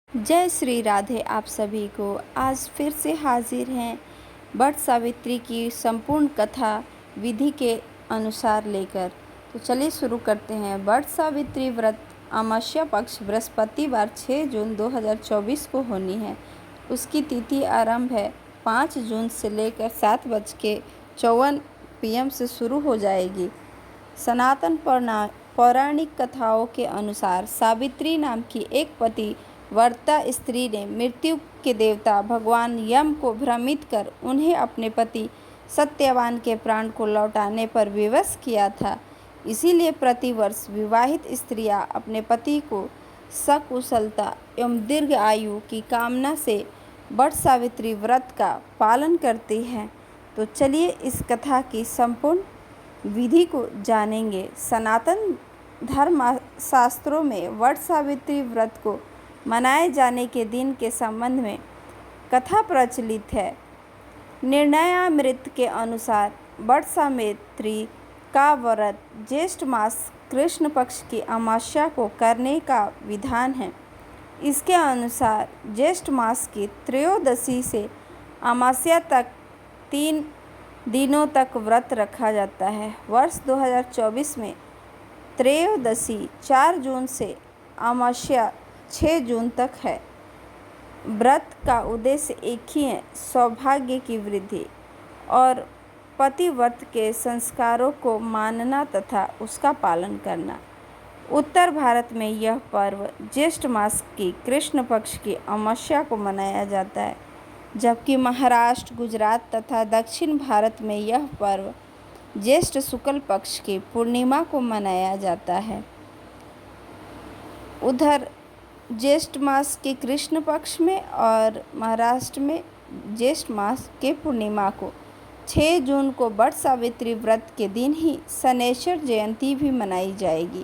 जय श्री राधे। आप सभी को आज फिर से हाजिर हैं वट सावित्री की संपूर्ण कथा विधि के अनुसार लेकर। तो चलिए शुरू करते हैं। वट सावित्री व्रत अमावस्या पक्ष बृहस्पतिवार 6 जून 2024 को होनी है। उसकी तिथि आरंभ है 5 जून से लेकर 7:54 PM से शुरू हो जाएगी। सनातन पौराणिक कथाओं के अनुसार सावित्री नाम की एक पति वर्ता स्त्री ने मृत्यु के देवता भगवान यम को भ्रमित कर उन्हें अपने पति सत्यवान के प्राण को लौटाने पर विवश किया था। इसीलिए प्रतिवर्ष विवाहित स्त्रियां अपने पति को सकुशलता एवं दीर्घ आयु की कामना से वट सावित्री व्रत का पालन करती हैं। तो चलिए इस कथा की संपूर्ण विधि को जानेंगे। सनातन धर्म शास्त्रों में वट सावित्री व्रत को मनाए जाने के दिन के संबंध में कथा प्रचलित है। निर्णयामृत के अनुसार वट सावित्री का व्रत ज्येष्ठ मास कृष्ण पक्ष की अमावस्या को करने का विधान है। इसके अनुसार ज्येष्ठ मास की त्रयोदशी से अमावस्या तक 3 दिनों तक व्रत रखा जाता है। वर्ष 2024 में त्रयोदशी 4 जून से अमावस्या 6 जून तक है। व्रत का उद्देश्य एक ही है, सौभाग्य की वृद्धि और पतिव्रत के संस्कारों को मानना तथा उसका पालन करना। उत्तर भारत में यह पर्व ज्येष्ठ मास की कृष्ण पक्ष की अमावस्या को मनाया जाता है, जबकि महाराष्ट्र, गुजरात तथा दक्षिण भारत में यह पर्व ज्येष्ठ शुक्ल पक्ष की पूर्णिमा को मनाया जाता है। उधर ज्येष्ठ मास के कृष्ण पक्ष में और महाराष्ट्र में ज्येष्ठ मास के पूर्णिमा को 6 जून को वट सावित्री व्रत के दिन ही शनैश्वर जयंती भी मनाई जाएगी।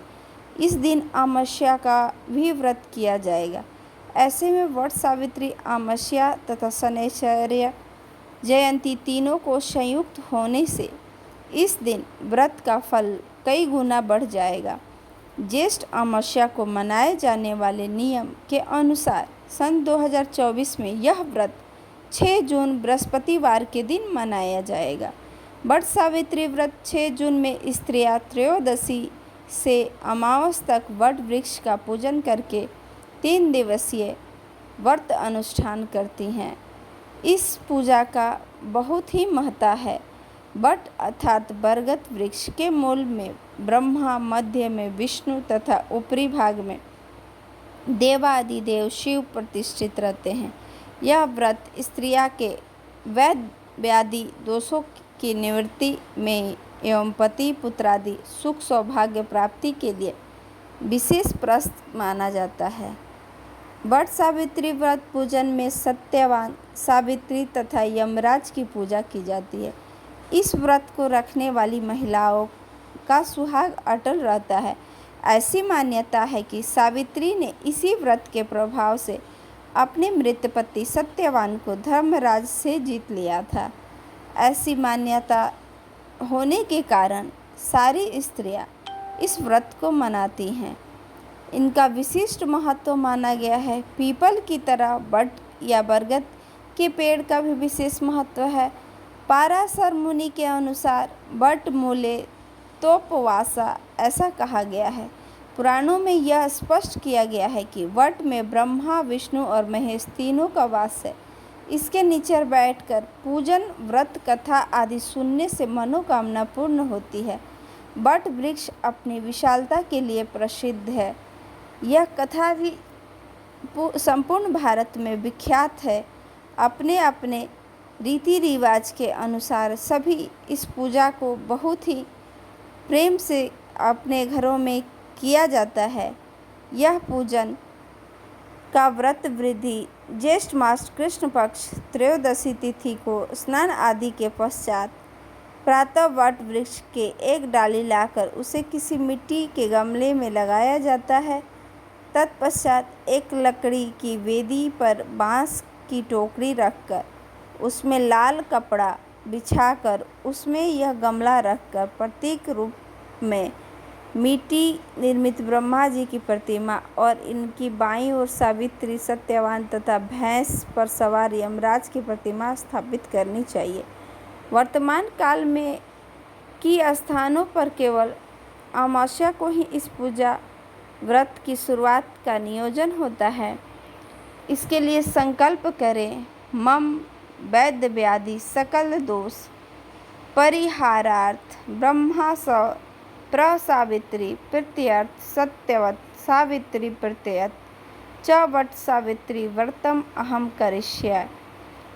इस दिन अमावस्या का भी व्रत किया जाएगा। ऐसे में वट सावित्री अमावस्या तथा शनैश्वर्य जयंती तीनों को संयुक्त होने से इस दिन व्रत का फल कई गुना बढ़ जाएगा। ज्येष्ठ अमावस्या को मनाए जाने वाले नियम के अनुसार सन 2024 में यह व्रत 6 जून बृहस्पतिवार के दिन मनाया जाएगा। वट सावित्री व्रत 6 जून में स्त्रियां त्रयोदशी से अमावस तक वट वृक्ष का पूजन करके 3 दिवसीय व्रत अनुष्ठान करती हैं। इस पूजा का बहुत ही महत्व है। वट अर्थात बरगद वृक्ष के मूल में ब्रह्मा, मध्य में विष्णु तथा ऊपरी भाग में देवादिदेव शिव प्रतिष्ठित रहते हैं। यह व्रत स्त्रियां के वैध व्याधि दोषों की निवृत्ति में एवं पति पुत्रादि सुख सौभाग्य प्राप्ति के लिए विशेष प्रस्त माना जाता है। वट सावित्री व्रत पूजन में सत्यवान, सावित्री तथा यमराज की पूजा की जाती है। इस व्रत को रखने वाली महिलाओं का सुहाग अटल रहता है। ऐसी मान्यता है कि सावित्री ने इसी व्रत के प्रभाव से अपने मृत पति सत्यवान को धर्मराज से जीत लिया था। ऐसी मान्यता होने के कारण सारी स्त्रियां इस व्रत को मनाती हैं। इनका विशिष्ट महत्व माना गया है। पीपल की तरह वट या बरगद के पेड़ का भी विशेष महत्व है। पाराशर मुनि के अनुसार वट मूले तोपवासा ऐसा कहा गया है। पुराणों में यह स्पष्ट किया गया है कि वट में ब्रह्मा, विष्णु और महेश तीनों का वास है। इसके नीचे बैठकर पूजन, व्रत कथा आदि सुनने से मनोकामना पूर्ण होती है। वट वृक्ष अपनी विशालता के लिए प्रसिद्ध है। यह कथा भी संपूर्ण भारत में विख्यात है। अपने अपने रीति रिवाज के अनुसार सभी इस पूजा को बहुत ही प्रेम से अपने घरों में किया जाता है। यह पूजन का व्रत वृद्धि ज्येष्ठ मास कृष्ण पक्ष त्रयोदशी तिथि को स्नान आदि के पश्चात प्रातः वट वृक्ष के एक डाली लाकर उसे किसी मिट्टी के गमले में लगाया जाता है। तत्पश्चात एक लकड़ी की वेदी पर बांस की टोकरी रखकर उसमें लाल कपड़ा बिछाकर उसमें यह गमला रखकर प्रतीक रूप में मिट्टी निर्मित ब्रह्मा जी की प्रतिमा और इनकी बाईं ओर सावित्री, सत्यवान तथा भैंस पर सवार यमराज की प्रतिमा स्थापित करनी चाहिए। वर्तमान काल में की स्थानों पर केवल अमावस्या को ही इस पूजा व्रत की शुरुआत का नियोजन होता है। इसके लिए संकल्प करें, मम वैद्य व्याधि सकल दोष परिहारार्थ ब्रह्मा प्रसावित्री प्रत्यर्थ सत्यवत सावित्री प्रत्ययत च वट सावित्री व्रतम अहम करिष्ये।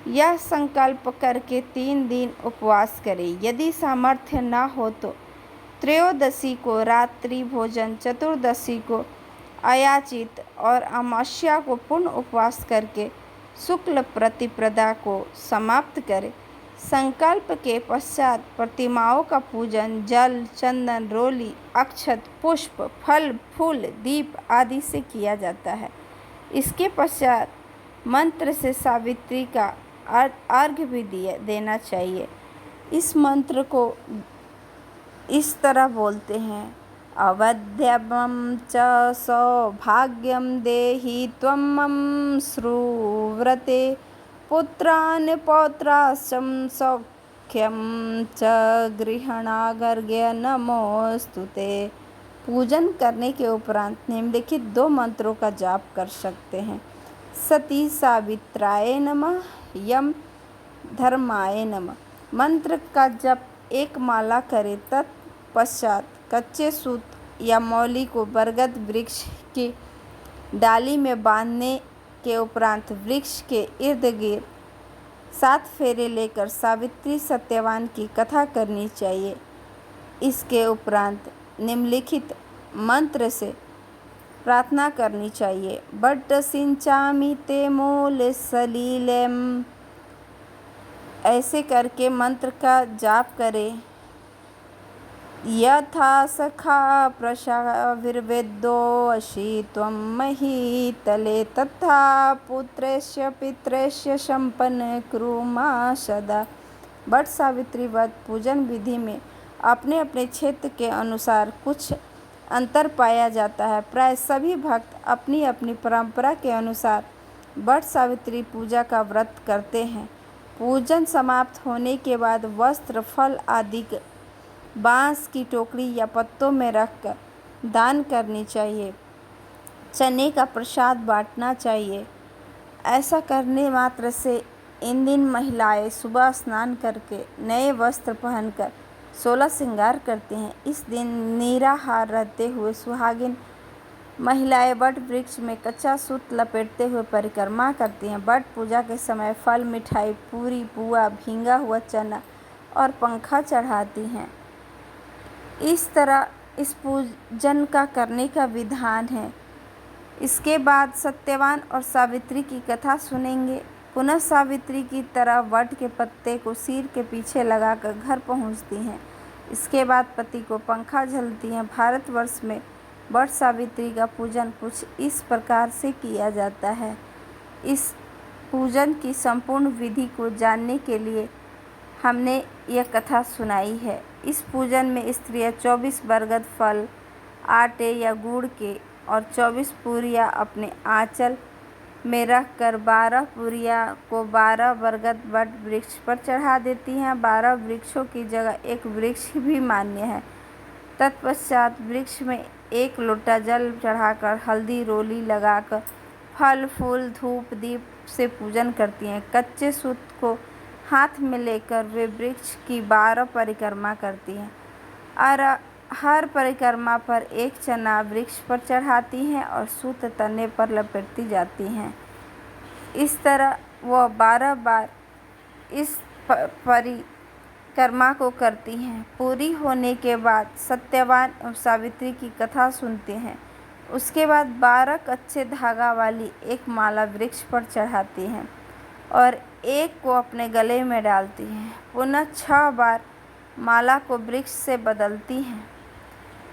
यह संकल्प करके 3 दिन उपवास करें। यदि सामर्थ्य न हो तो त्रयोदशी को रात्रि भोजन, चतुर्दशी को अयाचित और अमावस्या को पूर्ण उपवास करके शुक्ल प्रतिपदा को समाप्त करें। संकल्प के पश्चात प्रतिमाओं का पूजन जल, चंदन, रोली, अक्षत, पुष्प, फल, फूल, दीप आदि से किया जाता है। इसके पश्चात मंत्र से सावित्री का अर्घ्य भी देना चाहिए। इस मंत्र को इस तरह बोलते हैं, अवध्यमं च सौभाग्यं देहि त्वं मम श्रुव्रते पुत्रान् पौत्राश्चं सौख्यं च गृहणागर्ग्य नमोस्तुते। पूजन करने के उपरांत निम्नलिखित 2 मंत्रों का जाप कर सकते हैं। सती सावित्राय नमः, यम धर्माय नमः। मंत्र का जप 1 माला करें। तत्पश्चात कच्चे सूत या मौली को बरगद वृक्ष की डाली में बांधने के उपरांत वृक्ष के इर्द गिर्द 7 फेरे लेकर सावित्री सत्यवान की कथा करनी चाहिए। इसके उपरांत निम्नलिखित मंत्र से प्रार्थना करनी चाहिए, बड्ड सिंचामि ते मूल सलीलम। ऐसे करके मंत्र का जाप करें। यथा सखा प्रशाविर्वेदो अशी त्वं महीतले तथा पुत्रस्य पित्रस्य संपन्न कुरु मा सदा। वट सावित्री व्रत पूजन विधि में अपने अपने क्षेत्र के अनुसार कुछ अंतर पाया जाता है। प्राय सभी भक्त अपनी अपनी परंपरा के अनुसार वट सावित्री पूजा का व्रत करते हैं। पूजन समाप्त होने के बाद वस्त्र, फल आदि बांस की टोकरी या पत्तों में रखकर दान करनी चाहिए। चने का प्रसाद बांटना चाहिए। ऐसा करने मात्र से इन दिन महिलाएं सुबह स्नान करके नए वस्त्र पहनकर 16 श्रृंगार करती हैं। इस दिन निराहार रहते हुए सुहागिन महिलाएं वट वृक्ष में कच्चा सूत लपेटते हुए परिक्रमा करती हैं। वट पूजा के समय फल, मिठाई, पूरी, पुआ, भींगा हुआ चना और पंखा चढ़ाती हैं। इस तरह इस पूजन का करने का विधान है। इसके बाद सत्यवान और सावित्री की कथा सुनेंगे। पुनः सावित्री की तरह वट के पत्ते को सिर के पीछे लगाकर घर पहुंचती हैं। इसके बाद पति को पंखा झलती हैं। भारतवर्ष में वट सावित्री का पूजन कुछ इस प्रकार से किया जाता है। इस पूजन की संपूर्ण विधि को जानने के लिए हमने यह कथा सुनाई है। इस पूजन में स्त्रियां 24 बरगद फल आटे या गुड़ के और 24 पूरियां अपने आंचल में रखकर 12 पूरियां को 12 बरगद वट वृक्ष पर चढ़ा देती हैं। 12 वृक्षों की जगह एक वृक्ष भी मान्य है। तत्पश्चात वृक्ष में 1 लोटा जल चढ़ाकर हल्दी रोली लगाकर फल फूल धूप दीप से पूजन करती हैं। कच्चे सूत को हाथ में लेकर वे वृक्ष की 12 परिक्रमा करती हैं और हर परिक्रमा पर 1 चना वृक्ष पर चढ़ाती हैं और सूत तने पर लपेटती जाती हैं। इस तरह वह 12 बार इस परिक्रमा को करती हैं। पूरी होने के बाद सत्यवान और सावित्री की कथा सुनते हैं। उसके बाद 12 कच्चे धागा वाली 1 माला वृक्ष पर चढ़ाती हैं और 1 को अपने गले में डालती हैं। पुनः 6 बार माला को वृक्ष से बदलती हैं।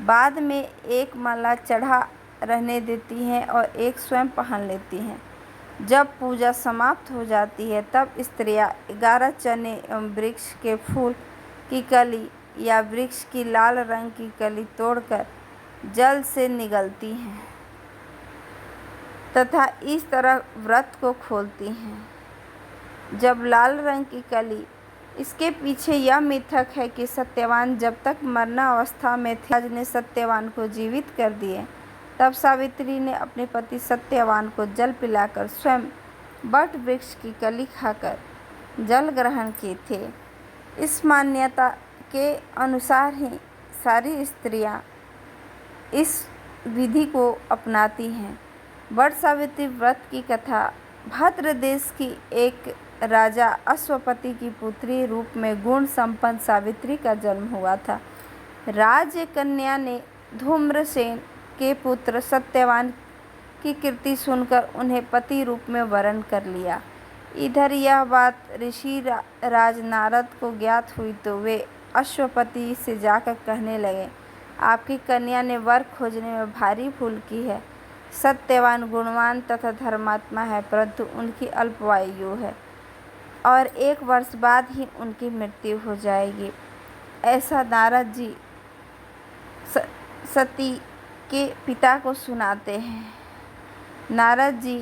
बाद में 1 माला चढ़ा रहने देती हैं और 1 स्वयं पहन लेती हैं। जब पूजा समाप्त हो जाती है तब स्त्रियां 11 चने एवं वृक्ष के फूल की कली या वृक्ष की लाल रंग की कली तोड़कर जल से निगलती हैं तथा इस तरह व्रत को खोलती हैं। जब लाल रंग की कली, इसके पीछे यह मिथक है कि सत्यवान जब तक मरना अवस्था में थे, राज ने सत्यवान को जीवित कर दिए। तब सावित्री ने अपने पति सत्यवान को जल पिलाकर स्वयं वट वृक्ष की कली खाकर जल ग्रहण किए थे। इस मान्यता के अनुसार ही सारी स्त्रियां इस विधि को अपनाती हैं। वट सावित्री व्रत की कथा। भद्र देश की एक राजा अश्वपति की पुत्री रूप में गुण संपन्न सावित्री का जन्म हुआ था। राज्य कन्या ने धूम्रसेन के पुत्र सत्यवान की कीर्ति सुनकर उन्हें पति रूप में वरण कर लिया। इधर यह बात ऋषि राज नारद को ज्ञात हुई तो वे अश्वपति से जाकर कहने लगे, आपकी कन्या ने वर खोजने में भारी भूल की है। सत्यवान गुणवान तथा धर्मात्मा है, परंतु उनकी अल्पायु है और 1 वर्ष बाद ही उनकी मृत्यु हो जाएगी। ऐसा नारद जी सती के पिता को सुनाते हैं। नारद जी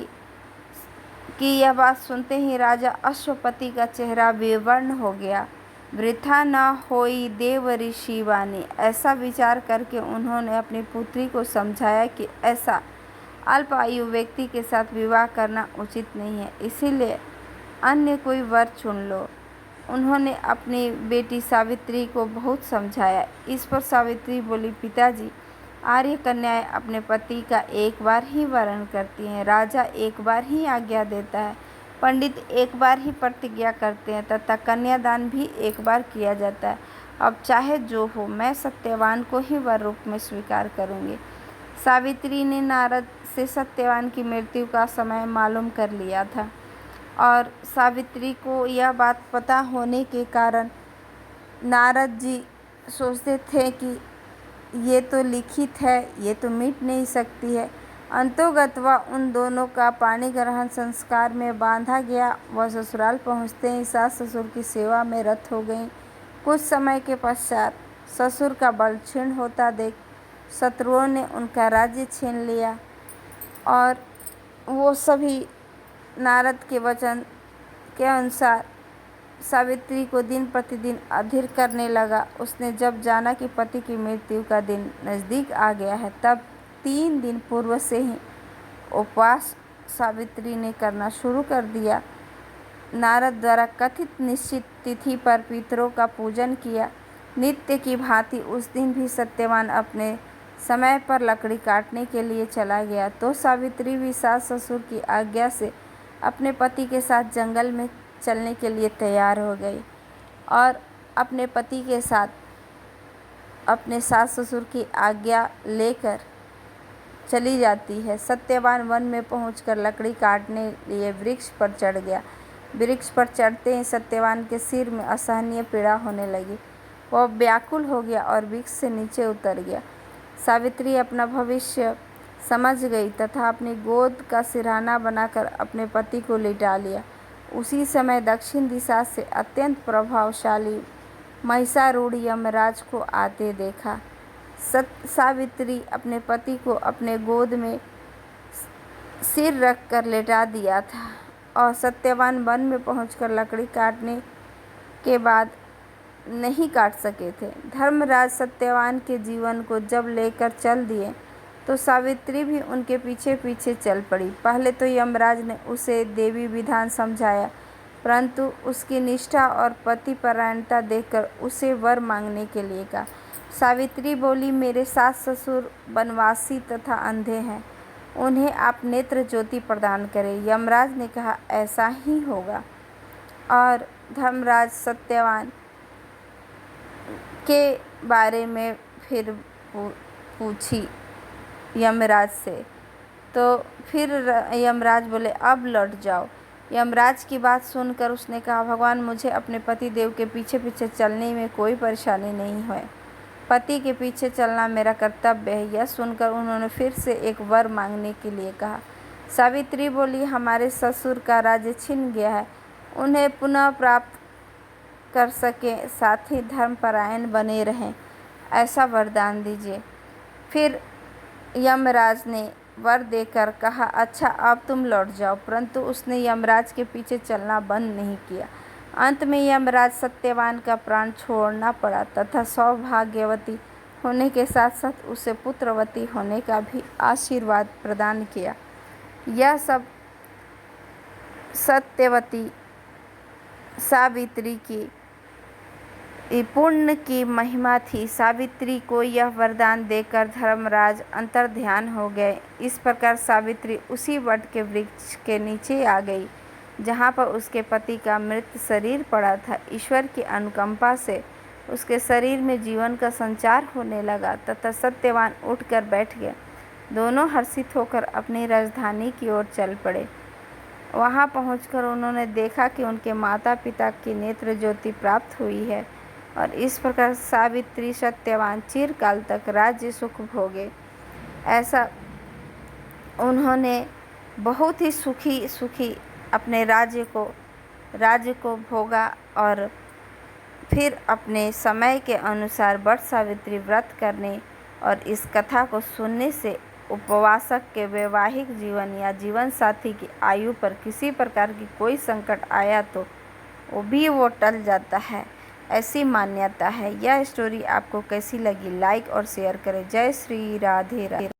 की यह बात सुनते ही राजा अश्वपति का चेहरा विवर्ण हो गया। वृथा न होई देव ऋषि वाणी, ऐसा विचार करके उन्होंने अपनी पुत्री को समझाया कि ऐसा अल्पायु व्यक्ति के साथ विवाह करना उचित नहीं है, इसीलिए अन्य कोई वर चुन लो। उन्होंने अपनी बेटी सावित्री को बहुत समझाया। इस पर सावित्री बोली, पिताजी, आर्य कन्याएं अपने पति का एक बार ही वरण करती हैं, राजा एक बार ही आज्ञा देता है, पंडित एक बार ही प्रतिज्ञा करते हैं तथा कन्यादान भी एक बार किया जाता है। अब चाहे जो हो, मैं सत्यवान को ही वर रूप में स्वीकार करूंगी। सावित्री ने नारद से सत्यवान की मृत्यु का समय मालूम कर लिया था और सावित्री को यह बात पता होने के कारण नारद जी सोचते थे कि ये तो लिखित है, ये तो मिट नहीं सकती है। अंतोगत्वा उन दोनों का पाणी ग्रहण संस्कार में बांधा गया। वह ससुराल पहुँचते ही सास ससुर की सेवा में रत हो गईं। कुछ समय के पश्चात ससुर का बल क्षीण होता देख शत्रुओं ने उनका राज्य छीन लिया और वो सभी नारद के वचन के अनुसार सावित्री को दिन प्रतिदिन अधीर करने लगा। उसने जब जाना कि पति की मृत्यु का दिन नज़दीक आ गया है, तब 3 दिन पूर्व से ही उपवास सावित्री ने करना शुरू कर दिया। नारद द्वारा कथित निश्चित तिथि पर पितरों का पूजन किया। नित्य की भांति उस दिन भी सत्यवान अपने समय पर लकड़ी काटने के लिए चला गया, तो सावित्री भी सास ससुर की आज्ञा से अपने पति के साथ जंगल में चलने के लिए तैयार हो गई और अपने पति के साथ अपने सास ससुर की आज्ञा लेकर चली जाती है। सत्यवान वन में पहुंचकर लकड़ी काटने लिए वृक्ष पर चढ़ गया। वृक्ष पर चढ़ते ही सत्यवान के सिर में असहनीय पीड़ा होने लगी। वह व्याकुल हो गया और वृक्ष से नीचे उतर गया। सावित्री अपना भविष्य समझ गई तथा अपनी गोद का सिरहाना बनाकर अपने पति को लिटा लिया। उसी समय दक्षिण दिशा से अत्यंत प्रभावशाली महिषारूढ़ यमराज को आते देखा। सावित्री अपने पति को अपने गोद में सिर रखकर लेटा दिया था और सत्यवान वन में पहुंचकर लकड़ी काटने के बाद नहीं काट सके थे। धर्मराज सत्यवान के जीवन को जब लेकर चल दिए तो सावित्री भी उनके पीछे पीछे चल पड़ी। पहले तो यमराज ने उसे देवी विधान समझाया, परंतु उसकी निष्ठा और पतिपरायणता देखकर उसे वर मांगने के लिए कहा। सावित्री बोली, मेरे सास ससुर वनवासी तथा अंधे हैं, उन्हें आप नेत्र ज्योति प्रदान करें। यमराज ने कहा, ऐसा ही होगा। और धर्मराज सत्यवान के बारे में फिर पूछी यमराज से, तो फिर यमराज बोले, अब लौट जाओ। यमराज की बात सुनकर उसने कहा, भगवान, मुझे अपने पति देव के पीछे पीछे चलने में कोई परेशानी नहीं है, पति के पीछे चलना मेरा कर्तव्य है। यह सुनकर उन्होंने फिर से एक वर मांगने के लिए कहा। सावित्री बोली, हमारे ससुर का राज्य छिन गया है, उन्हें पुनः प्राप्त कर सके, साथ ही धर्मपरायण बने रहें, ऐसा वरदान दीजिए। फिर यमराज ने वर देकर कहा, अच्छा अब तुम लौट जाओ, परंतु उसने यमराज के पीछे चलना बंद नहीं किया। अंत में यमराज सत्यवान का प्राण छोड़ना पड़ा तथा सौभाग्यवती होने के साथ साथ उसे पुत्रवती होने का भी आशीर्वाद प्रदान किया। यह सब सत्यवती सावित्री की पुण्य की महिमा थी। सावित्री को यह वरदान देकर धर्मराज अंतर्ध्यान हो गए। इस प्रकार सावित्री उसी वट के वृक्ष के नीचे आ गई जहाँ पर उसके पति का मृत शरीर पड़ा था। ईश्वर की अनुकंपा से उसके शरीर में जीवन का संचार होने लगा तथा सत्यवान उठकर बैठ गया। दोनों हर्षित होकर अपनी राजधानी की ओर चल पड़े। वहाँ पहुंचकर उन्होंने देखा कि उनके माता पिता की नेत्र ज्योति प्राप्त हुई है और इस प्रकार सावित्री सत्यवान चिरकाल तक राज्य सुख भोगे। ऐसा उन्होंने बहुत ही सुखी अपने राज्य को भोगा और फिर अपने समय के अनुसार वट सावित्री व्रत करने और इस कथा को सुनने से उपवासक के वैवाहिक जीवन या जीवन साथी की आयु पर किसी प्रकार की कोई संकट आया तो वो टल जाता है, ऐसी मान्यता है। यह स्टोरी आपको कैसी लगी? लाइक और शेयर करें। जय श्री राधे राधे।